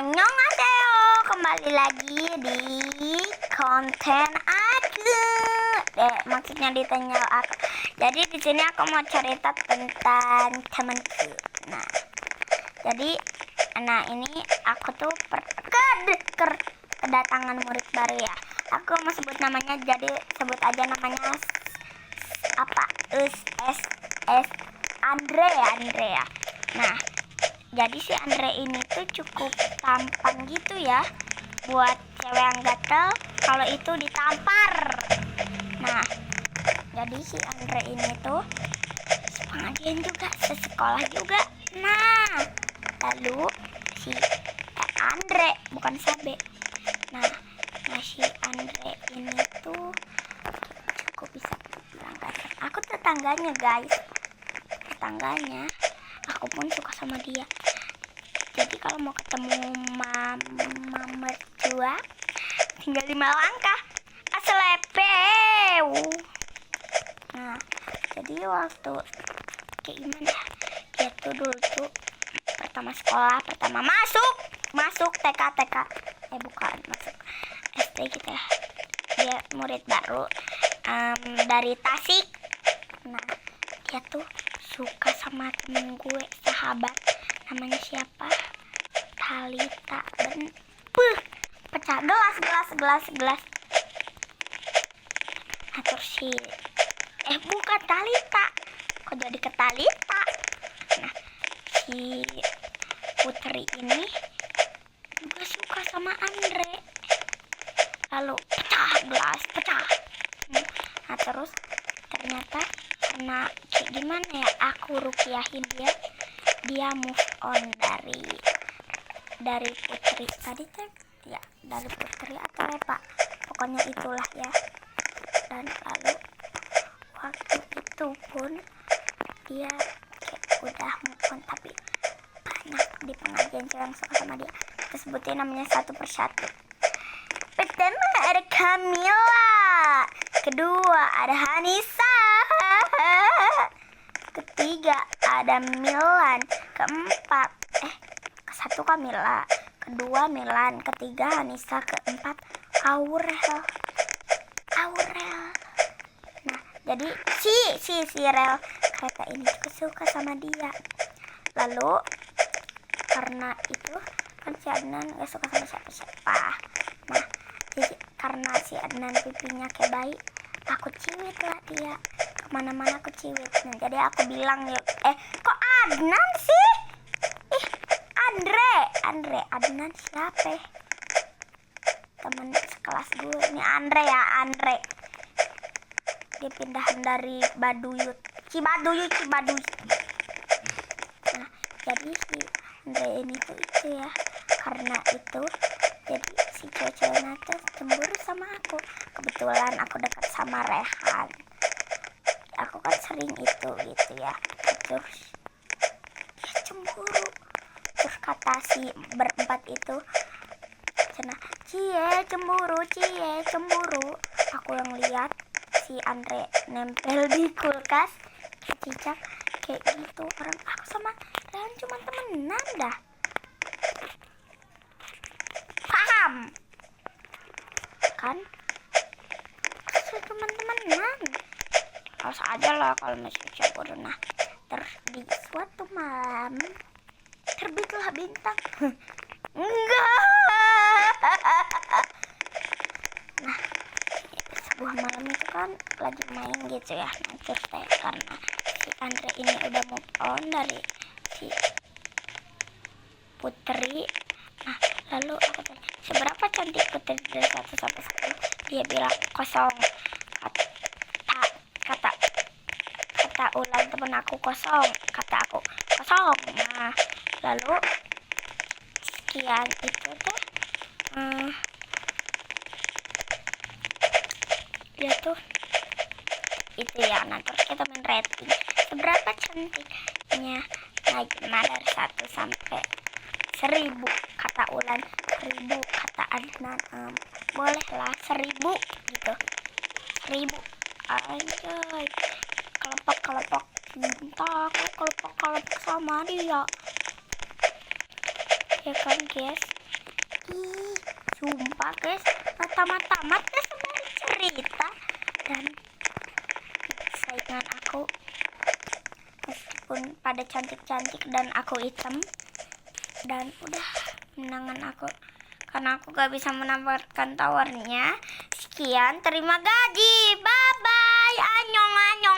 Annyeonghaseyo, kembali lagi di konten aku. Maksudnya di channel aku. Jadi di sini aku mau cerita tentang temanku. Nah, jadi ini aku tuh kedatangan murid baru ya. Aku mau sebut namanya, jadi sebut aja namanya apa? Andrea. Nah, jadi si Andre ini tuh cukup tampan gitu ya, buat cewek yang gatel kalau itu ditampar. Nah, jadi si Andre ini tuh pengajian juga, sesekolah juga. Nah, lalu si Andre, bukan Sabe. Nah, si Andre ini tuh cukup bisa dibilang gatel. Aku tetangganya guys, aku pun suka sama dia. Jadi kalau mau ketemu mama mertua tinggal 5 langkah aselepeu. Nah, jadi waktu kayak gimana, dia tuh dulu tuh pertama masuk TK bukan, masuk SD gitu ya. Dia murid baru dari Tasik. Nah, dia tuh suka sama temen gue, sahabat, namanya siapa, Talita. Dan pecah gelas. Nah, terus si bukan Talita, kok jadi ke Talita. Nah, si Putri ini juga suka sama Andre, lalu pecah. Nah, terus ternyata karena kayak gimana ya, aku rukiahin dia move on dari Putri tadi tuh ya, dari Putri atau Repa, pokoknya itulah ya. Dan lalu waktu itu pun dia kayak udah move on, tapi banyak di pengajian cewek yang suka sama dia. Kita sebutin namanya satu persatu. Pertama ada Camilla, kedua ada Hanisa, ketiga ada Milan, keempat satu Camilla, kedua Milan, ketiga Hanisa, keempat Aurel. Nah, jadi si rel kereta ini juga suka sama dia. Lalu karena itu kan si Adnan gak suka sama siapa. Nah, jadi karena si Adnan pipinya kayak bayi, aku ciwit lah dia, kemana-mana aku ciwit. Nah, jadi aku bilang kok Adnan sih? Andre Adnan siapa? Temen sekelas gue ini Andre. Dia pindahan dari Cibaduyut. Nah, jadi si Andre ini tuh itu ya, karena itu jadi si cewek-ceweknya tuh cemburu sama aku. Kebetulan aku dekat sama Rehan, aku kan sering itu gitu ya. Terus dia cemburu. Terus kata si berempat itu, cie cemburu. Aku yang lihat si Andre nempel di kulkas cicak kayak gitu. Orang aku sama Rehan cuma temenan dah, paham kan? Teman-temanan harus aja lah kalau masih cemburu. Nah, terus di suatu malam terbitlah bintang. Enggak. Nah, sebuah malam itu kan lagi main gitu ya. Nah, terus karena si Andre ini udah move on dari si Putri. Nah, lalu aku tanya, seberapa cantik Putri dari 1 sampai 10? Dia bilang 0. Kata ulang temen aku 0, kata aku 0. Nah, lalu sekian itu tuh dia tuh itu ya. Nah, terus kita main rating, seberapa cantiknya Najma dari 1 sampai 1000. Kata Ulan 1000, kata Adnan boleh lah 1000 gitu. 1000 anjay, kelepok cinta aku kelepok sama dia ya kan guys. Ih, sumpah guys, tamat-tamat guys semua cerita. Dan saingan aku meskipun pada cantik-cantik dan aku hitam, dan udah menangan aku karena aku gak bisa menawarkan tawarnya. Sekian, terima gaji, bye bye, annyeong annyeong.